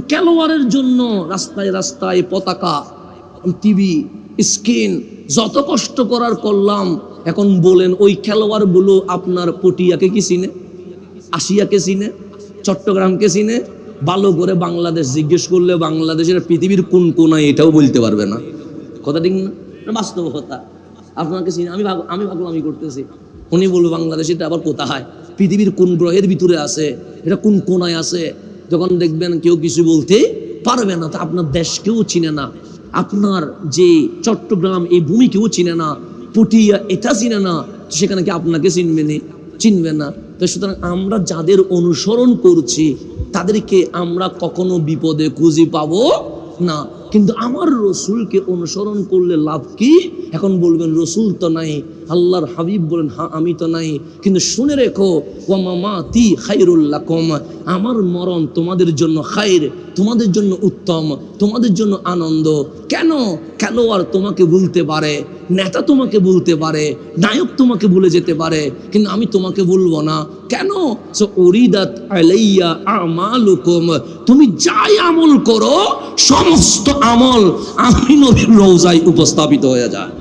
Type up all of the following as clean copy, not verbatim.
খেলোয়াড়ের জন্য রাস্তায় রাস্তায় পতাকা, টিভি স্ক্রিন, যত কষ্ট করার করলাম। এখন বলেন ওই খেলোয়াড়গুলো আপনার পটিয়াকে কি চিনে, আসিয়াকে চিনে, চট্টগ্রামকে চিনে? ভালো করে বাংলাদেশ জিজ্ঞেস করলে বাংলাদেশের পৃথিবীর কোন কোনায় এটাও বলতে পারবে না। কথা ঠিক না? বাস্তব কথা। আপনাকে চিনি, আমি ভাবলাম আমি করতেছি, উনি বলবো বাংলাদেশ এটা আবার কোথায়, পৃথিবীর কোন গ্রহের ভিতরে আছে, এটা কোন কোনায় আছে। যখন দেখবেন কেউ কিছু বলতে পারবে না, তা আপনার দেশ কেউ চিনে না, আপনার যে চট্টগ্রাম এই ভূমি কেউ চিনে না, পটিয়া এটা চিনে না, সেখানে কি আপনাকে চিনবে না। তো সুতরাং আমরা যাদের অনুসরণ করছি তাদেরকে আমরা কখনো বিপদে খুঁজে পাবো না। কিন্তু আমার রসুলকে অনুসরণ করলে লাভ কি? এখন বলবেন রসুল তো নাই, আল্লাহর হাবিব বলেন হ্যাঁ আমি তো নাই, কিন্তু শুনে রেখো ওয়া মামাতি খায়রুল লাকুম, আমার মরণ তোমাদের জন্য খায়র, তোমাদের জন্য উত্তম, তোমাদের জন্য আনন্দ। কেন? খেলোয়াড় তোমাকে ভুলতে পারে, নেতা তোমাকে ভুলতে পারে, নায়ক তোমাকে ভুলে যেতে পারে, কিন্তু আমি তোমাকে ভুলবো না। কেন? উরিদাত আলাইয়া আমালুকুম, তুমি যাই আমল করো সমস্ত আমল আমি নবীর রওজায় উপস্থাপিত হয়ে যায়।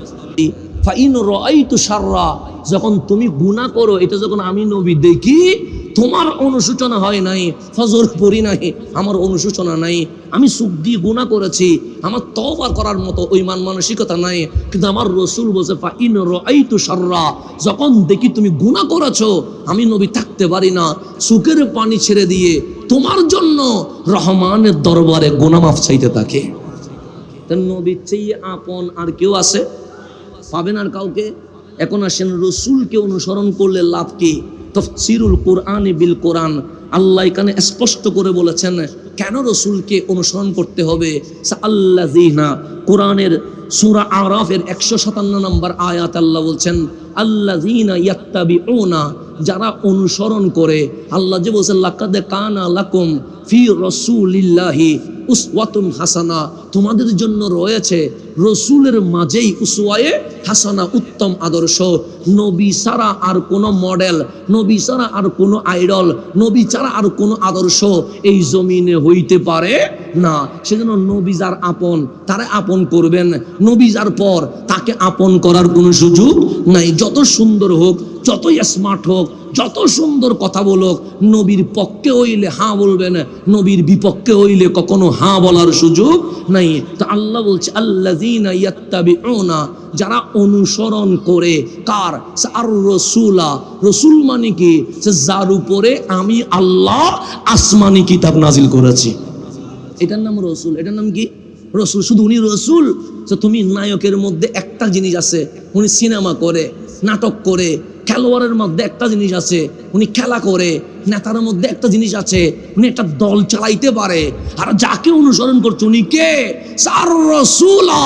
ফাইন রাআইতু শাররা, যখন তুমি গুনাহ করো এটা যখন আমি নবী দেখি, তোমার অনুশোচনা হয় নাই, ফজর পড়ি নাই, আমার অনুশোচনা নাই, আমি চোখ দিয়ে গুনাহ করেছি, আমার তওবা করার মতো ওই মানসিকতা নাই, কিন্তু আমার রসুল বলছে ফাইন রাআইতু শাররা, যখন দেখি তুমি গুনাহ করেছো, আমি নবী থাকতে পারি না, চোখের পানি ছেড়ে দিয়ে তোমার জন্য রহমানের দরবারে গুনাহ মাফ চাইতে থাকে। নবীর চেয়ে আপন আর কেউ আছে? পাবেন আর কাউকে? এখন আসেন রসুলকে অনুসরণ করলে লাভ কি? তাফসীরুল কোরআন বিল কোরআন, আল্লাহ এখানে স্পষ্ট করে বলেছেন কেন রসুলকে অনুসরণ করতে হবে। আল্লাযীনা, কোরআনের সূরা আরাফের 157 নম্বর আয়াত আল্লাহ বলছেন আল্লাযীনা ইয়াত্তাবিউনা, যারা অনুসরণ করে। আল্লাহ যে বলছেন লাকাদ কানা লাকুম ফি রাসূলিল্লাহি উসওয়াতুন হাসানা, তোমাদের জন্য রয়েছে রসুলের মাঝেই উসওয়ায়ে হাসানা, উত্তম আদর্শ। নবী ছাড়া আর কোনো মডেল, নবী ছাড়া আর কোনো আইডল, নবী ছাড়া আর কোনো আদর্শ এই জমিনে হইতে পারে না। সেজন্য নবী যার আপন তারা আপন করবেন, নবী যার পর তাকে আপন করার কোনো সুযোগ নাই। যত সুন্দর হোক, যতই স্মার্ট হোক, যত সুন্দর কথা বলুক, নবীর পক্ষে হইলে হ্যাঁ বলবেন, নবীর বিপক্ষে হইলে কখনো হ্যাঁ বলার সুযোগ নাই। তো আল্লাহ বলছে আল্লাযীনা ইয়াত্তাবিউনা, যারা অনুসরণ করে। কার? আর রসুলা, রসুল মানে কি? যার উপরে আমি আল্লাহ আসমানি কিতাব নাজিল করেছি, এটার নাম রসুল। এটার নাম কি? রসুল। শুধু উনি রসুল। তুমি নায়কের মধ্যে একটা জিনিস আছে, উনি সিনেমা করে, নাটক করে। খেলোয়াড়ের মধ্যে একটা জিনিস আছে, উনি খেলা করে। নেতার মধ্যে একটা জিনিস আছে, উনি একটা দল চালাইতে পারে। আর যাকে অনুসরণ করছে উনি কে? সার রাসূলা,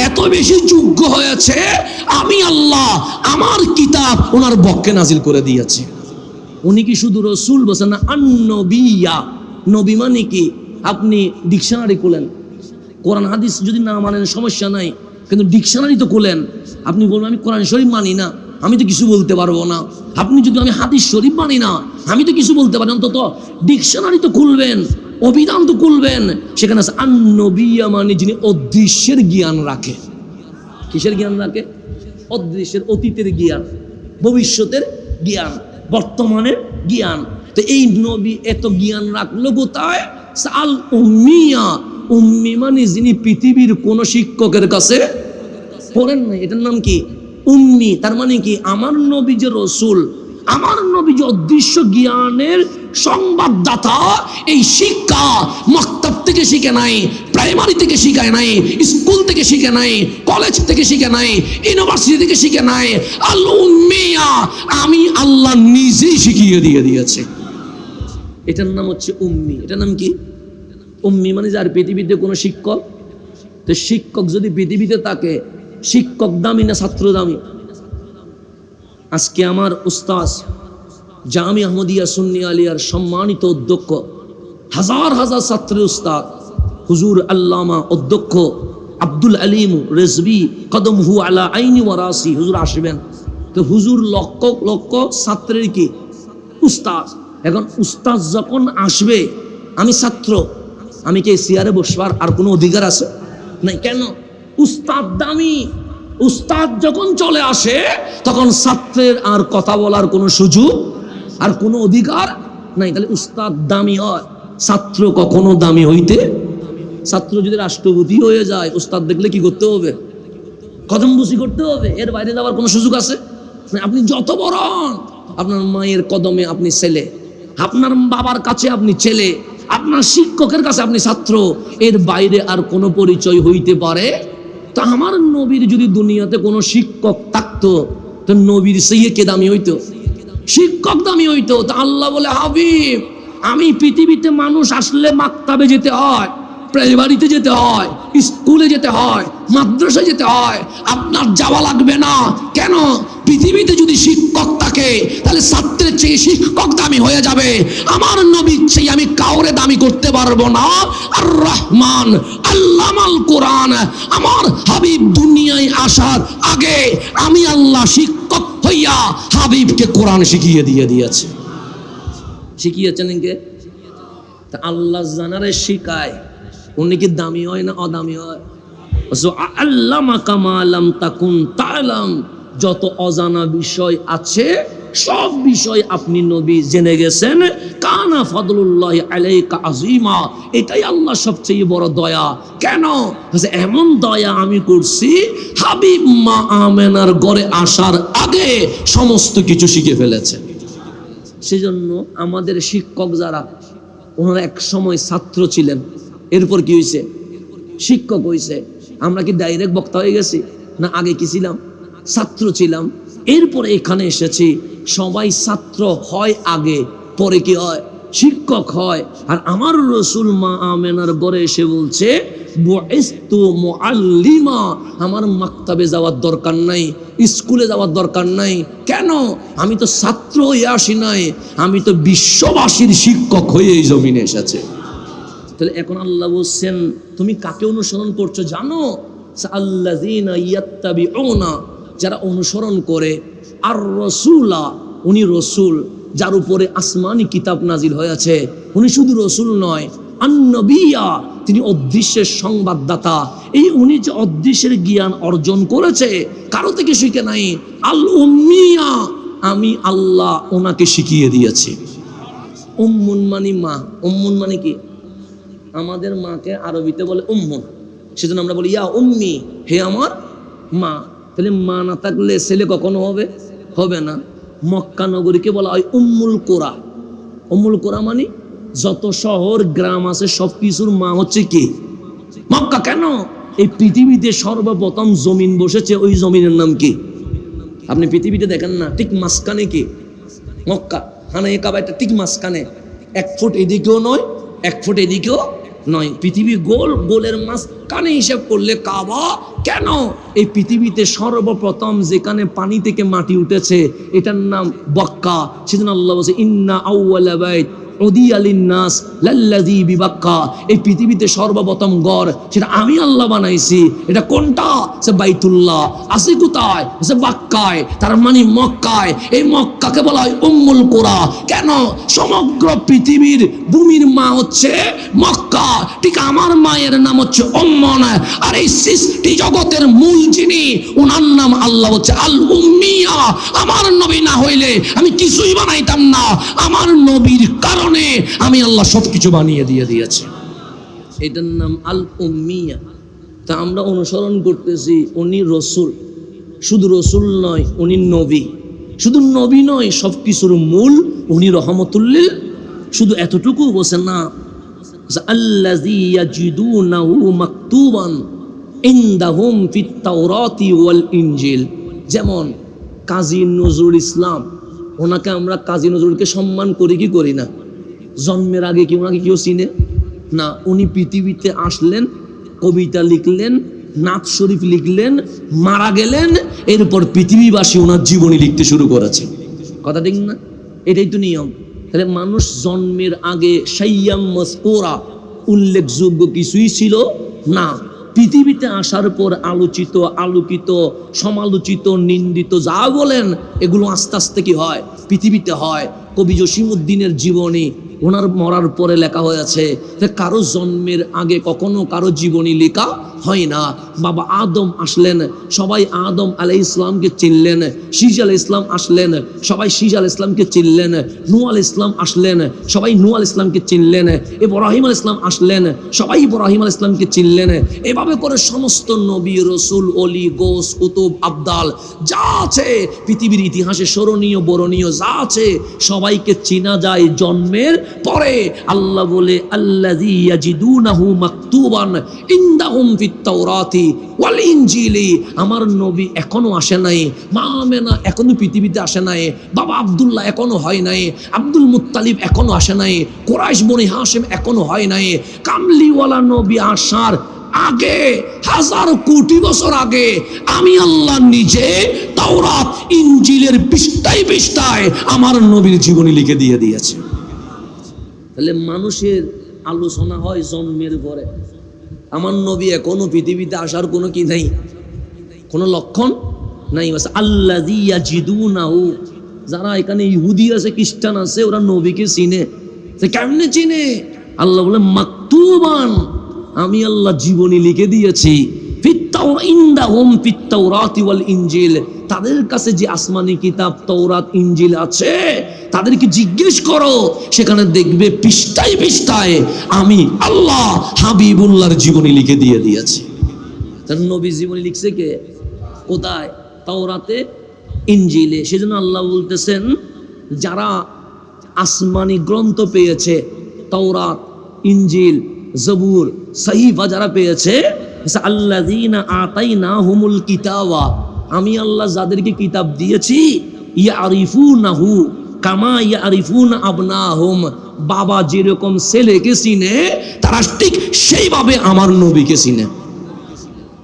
এত বেশি যোগ্য হয়েছে আমি আল্লাহ আমার কিতাব ওনার পক্ষে নাজিল করে দিয়েছি। উনি কি শুধু রসুল বলছেন না, আন-নবিয়্যা। নবী মানে কি? আপনি ডিকশনারি খুলেন, কোরআন হাদিস যদি না মানেন সমস্যা নাই, কিন্তু ডিকশনারি তো খুলেন। আপনি বলবেন আমি কোরআন শরীফ মানি না, আমি তো কিছু বলতে পারবো না। আপনি যদি আমি হাদিস শরীফ মানি না, আমি তো কিছু বলতে পারি, অন্তত ডিকশনারি তো খুলবেন, অভিধান তো খুলবেন। সেখানে আছে আন-নবিয়্যা মানে যিনি অদৃশ্যের জ্ঞান রাখে। কিসের জ্ঞান রাখে? অদৃশ্যের, অতীতের জ্ঞান, ভবিষ্যতের জ্ঞান, বর্তমানের জ্ঞান। তো এই নবী এত জ্ঞান রাখলো কোথায়? সাল উম্মিয়া, উম্মি মানে যিনি পৃথিবীর কোন শিক্ষকের কাছে পড়েন নাই, এটার নাম কি? উম্মি। তার মানে কি? আমার নবী যে রসুল, আমার নবী যে অদৃশ্য জ্ঞানের সংবাদদাতা, এই শিক্ষা মাকতাব থেকে শিখে নাই, প্রাইমারি থেকে শিখায় নাই, স্কুল থেকে শিখে নাই, কলেজ থেকে শিখে নাই, ইউনিভার্সিটি থেকে শিখে নাই। আল উম্মিয়া, আমি আল্লাহ নিজেই শিখিয়ে দিয়েছে। এটার নাম হচ্ছে উম্মি। এটার নাম কি? উম্মি মানে যার পৃথিবীতে কোনো শিক্ষক। তো শিক্ষক যদি পৃথিবীতে থাকে, শিক্ষক দামি না ছাত্র দামি? আজকে আমার উস্তাদ জামিয়া আহমদিয়া সুন্নি আলিয়ার সম্মানিত অধ্যক্ষ, হাজার হাজার ছাত্রের উস্তাদ হুজুর আল্লামা অধ্যক্ষ আব্দুল আলিম রেজভী কদমহু আলা আইনি ওয়ারাসি, হুজুর আসবেন। তো হুজুর লক্ষ লক্ষ ছাত্রের কি উস্তাদ। এখন উস্তাদ যখন আসবে, আমি ছাত্র, আমি কি চেয়ারে বসবার আর কোনো অধিকার আছে? নাই। কেন? উস্তাদ দামি। উস্তাদ যখন চলে আসে তখন ছাত্রের আর কথা বলার কোনো সুযোগ আর কোনো অধিকার নাই। তাহলে উস্তাদ দামি হয়, ছাত্র কখনো দামি হইতে। ছাত্র যদি রাষ্ট্রপতি হয়ে যায়, উস্তাদ দেখলে কি করতে হবে? কদমবুসি করতে হবে। এর বাইরে যাওয়ার কোনো সুযোগ আছে? আপনি যত বড় হন, আপনার মায়ের কদমে আপনি ছেলে, আপনার বাবার কাছে আপনি ছেলে, আপনার শিক্ষকের কাছে আপনি ছাত্র। এর বাইরে আর কোনো পরিচয় হইতে পারে? তা আমার নবীর যদি দুনিয়াতে কোনো শিক্ষক থাকতো, তো নবীর সেই কে দামি হইতো? শিক্ষক দামি হইতো। তা আল্লাহ বলে, হাবিব, আমি পৃথিবীতে মানুষ আসলে মাক্তাবে যেতে হয়, প্রাইমারিতে যেতে হয়, স্কুলে যেতে হয়, মাদ্রাসায় যেতে হয়, আপনার যাওয়া লাগবে না। কেন? পৃথিবীতে যদি শিক্ষক থাকে তাহলে ছাত্রের চেয়ে শিক্ষক দামি হয়ে যাবে। আমার নবীর চেয়ে আমি কাউরে দামি করতে পারবো না। আর রহমান আল্লামাল কোরআন, আমার হাবিব দুনিয়ায় আসার আগে আমি আল্লাহ শিক্ষক হইয়া হাবিবকে কোরআন শিখিয়ে দিয়েছে। শিখিয়েছেন কে? তা আল্লাহ জানারে শিখায়, উনি কি দামি হয় না অদামি হয়? আল্লামাকা মা লাম তাকুন তা'লাম, যত অজানা বিষয় আছে সব বিষয় আপনি নবী জেনে গেছেন। কানা ফাদলুল্লাহি আলাইকা আযীমা, এটাই আল্লাহ সবচেয়ে বড় দয়া। কেন? এমন দয়া আমি করছি, হাবিব মা আমেনার ঘরে আসার আগে সমস্ত কিছু শিখে ফেলেছে। সেজন্য আমাদের শিক্ষক যারা, ওনারা এক সময় ছাত্র ছিলেন, এরপর কি হয়েছে? শিক্ষক হয়েছে। আমরা কি ডাইরেক্ট বক্তা হয়ে গেছি? না, আগে কি ছিলাম? ছাত্র ছিলাম, এরপরে এখানে এসেছি। সবাই ছাত্র হয় আগে, পরে কি হয়? শিক্ষক হয়। আর আমার রসুল মা আমেনার ঘরে এসে বলছে, বুইসতু মুআল্লিমা, আমার মাক্তাবে যাওয়ার দরকার নাই, স্কুলে যাওয়ার দরকার নাই। কেন? আমি তো ছাত্র হয়ে আসি নাই, আমি তো বিশ্ববাসীর শিক্ষক হয়ে এই জমিনে এসেছে। তাহলে এখন আল্লাহ বলছেন, তুমি কাকে অনুসরণ করছো জানো? আল্লাযীনা ইয়াত্তাবিউনা, যারা অনুসরণ করে, আর রাসূলা, উনি রসুল যার উপরে আসমানি কিতাব নাজিল হয়েছে। উনি শুধু রসুল নয়, আন-নবিয়্যা, তিনি অদৃশ্যের সংবাদদাতা। এই উনি যে অদৃশ্যের জ্ঞান অর্জন করেছে, কারো থেকে শিখে নাই। আল উম্মিয়া, আমি আল্লাহ ওনাকে শিখিয়ে দিয়েছি। উম্মুন মানে মা। উম্মুন মানে কি? আমাদের মাকে আরবিতে বলে উম্মুন, সেজন্য আমরা বলি ইয়া উম্মি, হে আমার মা। তাহলে মা না থাকলে ছেলে কখনো হবে না। মক্কা নগরীকে বলা হয় উম্মুল কোরা। উম্মুল কোরা মানে যত শহর গ্রাম আছে সব কিছুর মা হচ্ছে কি? মক্কা। কেন? এই পৃথিবীতে সর্বপ্রথম জমিন বসেছে, ওই জমিনের নাম কি? আপনি পৃথিবীতে দেখেন না, ঠিক মাঝখানে কি? মক্কা। হানা এ কাবাটা ঠিক মাঝখানে, 1 ফুট এদিকেও নয়, 1 ফুট এদিকেও নয়। পৃথিবী গোল, গোলের মাঝখানে হিসাব করলে কাবা। কেন? এই পৃথিবীতে সর্বপ্রথম যেখানে পানি থেকে মাটি উঠেছে এটার নাম বক্কা। সেজন্য আল্লাহ বলছে, ইন্না আউওয়ালা বাইত উদিয়া লিন-নাস লাল্লাযী বিবাক্কা, এই পৃথিবীতে সর্বপ্রথম ঘর সেটা আমি আল্লাহ বানাইছি। এটা কোনটা? সে বাইতুল্লাহ। আছে কোথায়? সে বাক্কায়, তার মানে মক্কায়। এই মক্কাকে বলা হয় উম্মুল কোরা। কেন? সমগ্র পৃথিবীর ভূমির মা হচ্ছে মক্কা, ঠিক আমার মায়ের নাম হচ্ছে উম্মুন। আর এই সৃষ্টি জগতের মূল যিনি, ওনার নাম আল্লাহ হচ্ছে আল উম্মিয়া। আমার নবী না হইলে আমি কিছুই বানাইতাম না। আমার নবীর কারণে আমি আল্লাহ সবকিছু বানিয়ে দিয়েছি। এটার নাম আল উম্মিয়া। তা আমরা অনুসরণ করতেছি, উনি রসুল। শুধু রসুল নয়, উনি নবী। শুধু নবী নয়, সবকিছুর মূল উনি রহমতুল্লিল। শুধু এতটুকু বলছেন না, আল্লাযী ইয়াজিদুনাহু মাকতুবান ইনদাহুম ফিত তাওরাতি ওয়াল ইনজিল। যেমন কাজী নজরুল ইসলাম, ওনাকে আমরা কাজী নজরুলকে সম্মান করি কি করি না? জন্মের আগে কি ওনাকে কেউ চিনে না? উনি পৃথিবীতে আসলেন, কবিতা লিখলেন, নাত শরীফ লিখলেন, মারা গেলেন, এরপর পৃথিবীবাসী ওনার জীবনী লিখতে শুরু করেছে। কথা ঠিক না? এটাই তো নিয়ম। তাহলে মানুষ জন্মের আগে শাইয়াম মাযকুরা, উল্লেখযোগ্য কিছুই ছিল না। পৃথিবীতে আসার পর আলোচিত, আলোকিত, সমালোচিত, নিন্দিত যা বলেন, এগুলো আস্তে আস্তে কি হয়? পৃথিবীতে হয়। কবি জসিমউদ্দিনের জীবনী ওনার মরার পরে লেখা হয়েছে যে কারো জন্মের আগে কখনো কারো জীবনী লেখা হয় না। বাবা আদম আসলেন, সবাই আদম আলাইহিস সালামকে চিনলেন। শীস আলাইহিস সালাম আসলেন, সবাই শীস আলাইহিস সালামকে চিনলেন। নূহ আলাইহিস সালাম আসলেন, সবাই নূহ আলাইহিস সালামকে চিনলেন। ইব্রাহিম আলাইহিস সালাম আসলেন, সবাই ইব্রাহিম আলাইহিস সালামকে চিনলেন। এভাবে করে সমস্ত নবী, রসুল, অলি, গোস, কুতুব, আবদাল যা আছে পৃথিবীর ইতিহাসে স্মরণীয় বরণীয় যা আছে সবাইকে চেনা যায় জন্মের পরে। আল্লাহ বলে আল্লাযী ইয়াজিদুনাহু মাকতুবান ইনদাহুম ফিত তাওরাতি ওয়াল ইনজিলি। আমার নবী এখনো আসে নাই, মা আমেনা এখনো পৃথিবীতে আসে নাই, বাবা আব্দুল্লাহ এখনো হয় নাই, আব্দুল মুত্তালিব এখনো আসে নাই, কুরাইশ বনি হাশিম এখনো হয় নাই। কামলিওয়ালা নবী আসার আগে, হাজার কোটি বছর আগে আমি আল্লাহ নিজে তাওরাত ইনজিলের পৃষ্ঠায় পৃষ্ঠায় আমার নবীর জীবনী লিখে দিয়ে দিয়েছে। তাহলে মানুষের আলোচনা হয় জন্মের পরে। আমার নবী এখনো পৃথিবীতে আসার কোনো কি নাই, কোনো লক্ষণ নাই। আল্লাযী ইয়াজিদুনাহু, যারা এখানে ইহুদি আছে, খ্রিস্টান আছে, ওরা নবীকে চিনে। সে কেমনে চিনে? আল্লাহ বলে মাকতুবান, আমি আল্লাহ জীবনী লিখে দিয়েছি। তাদের কাছে যে আসমানি কিতাব তাওরাত ইনজিল আছে তাদেরকে জিজ্ঞেস করো, সেখানে দেখবে পৃষ্ঠায় পৃষ্ঠায় আমি আল্লাহ হাবিবুল্লাহর জীবনী লিখে দিয়ে দিয়েছি। নবী জীবনী লিখছে কে? কোথায়? তাওরাতে, ইনজিলে। সেজন্য আল্লাহ বলতেছেন যারা আসমানি গ্রন্থ পেয়েছে, তাওরাত, ইনজিল, জবুর, সহিফা যারা পেয়েছে, আল্লাযীনা আতাইনাহুমুল কিতাবা, আমি আল্লাহ যাদেরকে কিতাব দিয়েছি, ইয়ারিফুনাহু কামা ইয়ারিফুনা আবনাহুম, বাবা যেরকম ছেলেকে চিনে তারা ঠিক সেইভাবে আমার নবীকে চিনে।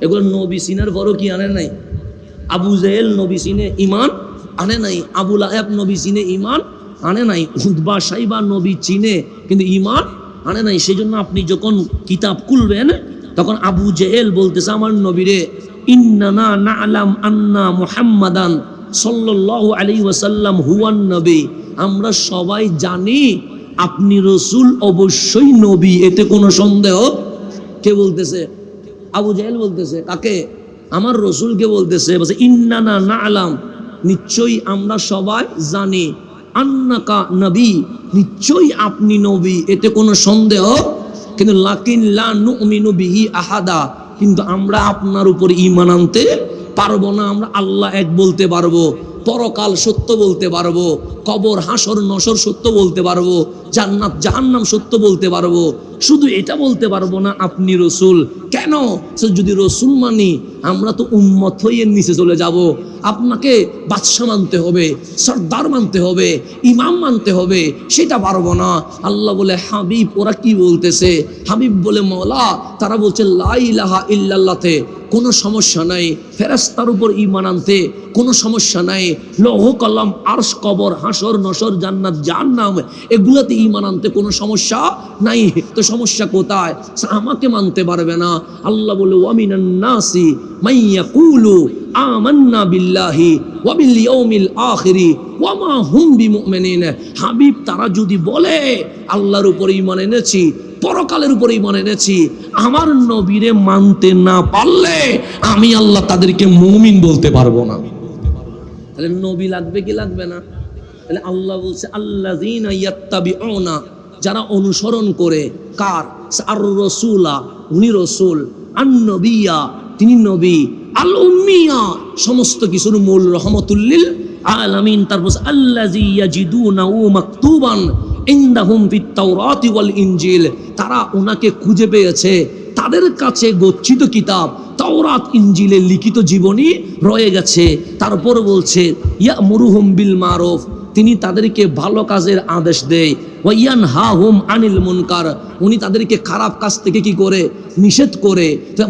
এগুলো নবী চিনার বড় কি আনে নাই? আবু জেহেল নবী চিনে, ঈমান আনে নাই। আবু লাহাব নবী চিনে, ঈমান আনে নাই। উতবা সাইবা নবী চিনে কিন্তু ঈমান আনে নাই। সেই জন্য আপনি যখন কিতাব খুলবেন তখন আবু জেহেল বলতেছে আমার নবীরে, ইন্নানা না'লাম আন্না মুহাম্মাদান সাল্লাল্লাহু আলাইহি ওয়াসাল্লাম হুয়ান নবী, আমরা সবাই জানি আপনি রসুল, অবশ্যই নবী, এতে কোনো সন্দেহ। কে বলতেছে? আবু জেহেল বলতেছে। কাকে? আমার রসুলকে বলতেছে। বলছে ইন্নানা না'লাম, নিশ্চয়ই আমরা সবাই জানি, আন্নাকা নবী, নিশ্চয়ই আপনি নবী, এতে কোনো সন্দেহ। কিন্তু লাকিন লা নুমিনু বিহি আহাদা, কিন্তু আমরা আপনার উপর ঈমান আনতে পারবো না। আমরা আল্লাহ এক বলতে পারবো, পরকাল সত্য বলতে পারবো, কবর হাসর নসর সত্য বলতে পারবো, জান্নাত জাহান্নাম সত্য বলতে পারবো, শুধু এটা বলতে পারবো না আপনি রসুল। কেন? যদি রসুল মানি আমরা তো উম্মত হয়ে নিচে চলে যাব। আপনাকে বাদশা মানতে হবে, সর্দার মানতে হবে, ইমাম মানতে হবে, সেটা পারবো না। আল্লাহ বলে হাবিব, ওরা কি বলতেছে? হাবিব বলে মওলা, তারা বলছে লা ইলাহা ইল্লাল্লাহতে কোনো সমস্যা নাই, ফেরেশতার উপর ঈমান আনতে কোনো সমস্যা নাই, লৌহ কলম আরশ কবর হাসর নসর জান্নাত জাহান্নাম এগুলাতে ঈমান আনতে কোনো সমস্যা নাই। তো সমস্যা কোথায়? আমাকে মানতে পারবে না। আল্লাহ বলে ওয়ামিনান নাসি মাইয়াকুলু আমান্না বিল্লাহি ওয়া বিল ইয়াউমিল আখিরি ওয়া মা হুম বিমুমিনিন। হাবিব, তারা যদি বলে আল্লাহর উপর ঈমান এনেছি, পরকালের উপর ঈমান এনেছি, আমার নবীরে মানতে না পারলে আমি আল্লাহ তাদেরকে মুমিন বলতে পারবো না। তাহলে নবী লাগবে কি লাগবে না? তাহলে আল্লাহ বলছে আল্লাযীনা ইয়াত্তাবিউনা, যারা অনুসরণ করে। কার? আর রাসূলা, উনি রাসূল, আন নবিয়্যা, তিনি নবী, আল উম্মিয়া, সমস্ত কিছুর মূল, রহমাতুল লিল আলামিন। তারপর আল্লাযী ইয়াজিদুনাহু মাকতুবান ইনদাহুম ফিত তাওরাতি ওয়াল ইনজিল, তারা ওনাকে খুঁজে পেয়েছে, তাদের কাছে গচ্ছিত কিতাব তাওরাত ইনজিলে লিখিত জীবনী রয়ে গেছে। তারপর বলছে ইয়ামুরুহুম বিল মারুফ, তিনি তাদেরকে ভালো কাজের আদেশ দেয়, ওয়া ইয়ানহাহুম আনিল মুনকার, উনি তাদেরকে খারাপ কাজ থেকে কি করে? নিষেধ করে।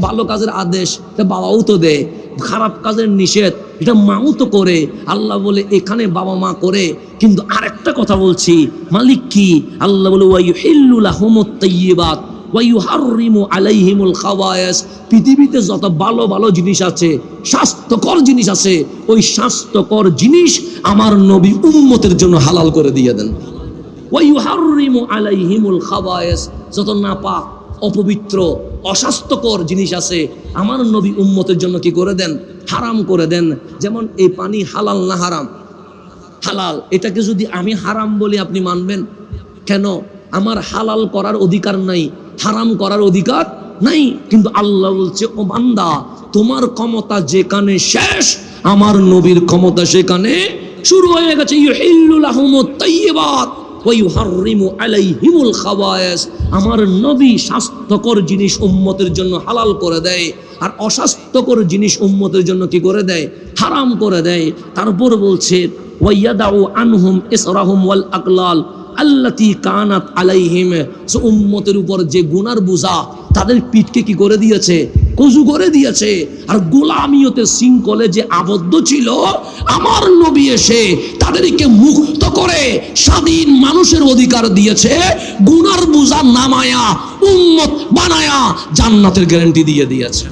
ভালো কাজের আদেশ বাবাও তো দেয়, খারাপ কাজের নিষেধ এটা মাও তো করে। আল্লাহ বলে এখানে বাবা মা করে, কিন্তু আরেকটা কথা বলছি, মালিক কি? আল্লাহ বলে ওয়া ইউহিল্লু লাহুমুত তাইয়্যিবাত, ওয়া ইউহাররিমু আলাইহিমুল খাওয়ায়েস, পৃথিবীতে যত ভালো ভালো জিনিস আছে, স্বাস্থ্যকর জিনিস আছে, ওই স্বাস্থ্যকর জিনিস আমার নবী উম্মতের জন্য হালাল করে দিয়ে দেন। ওয়া ইউহাররিমু আলাইহিমুল খাওয়ায়েস, যত নাপাক, অপবিত্র, অস্বাস্থ্যকর জিনিস আছে আমার নবী উম্মতের জন্য কি করে দেন? হারাম করে দেন। যেমন এই পানি হালাল না হারাম? হালাল। এটাকে যদি আমি হারাম বলি আপনি মানবেন? কেন? আমার হালাল করার অধিকার নাই, হারাম করার অধিকার নাই। কিন্তু আল্লাহ বলছে, ও বান্দা, তোমার ক্ষমতা যেখানে শেষ, আমার নবীর ক্ষমতা সেখানে শুরু হয়ে গেছে। ইউহিল্লু লাহুমুত তাইয়্যিবাত ওয়া ইউহাররিমু আলাইহিমুল খাওয়ায়েস, আমার নবী স্বাস্থ্যকর জিনিস উম্মতের জন্য হালাল করে দেয়, আর অস্বাস্থ্যকর জিনিস উম্মতের জন্য কি করে দেয়? হারাম করে দেয়। তারপর বলছে ওয়াইয়াদাউ আনহুম ইসরাহুম ওয়াল আকলাল আল্লাতী কানাত আলাইহিম, যে উম্মতের উপর যে গুনার বোঝা তাদের পিঠকে কি করে দিয়েছে? কজু করে দিয়েছে। আর গোলামিয়তের শৃঙ্খলে যে আবদ্ধ ছিল, আমার নবী এসে তাদেরকে মুক্ত করে স্বাধীন মানুষের অধিকার দিয়েছে। গুনার বোঝা নামায়া উম্মত বানায়া জান্নাতের গ্যারান্টি দিয়ে দিয়েছে।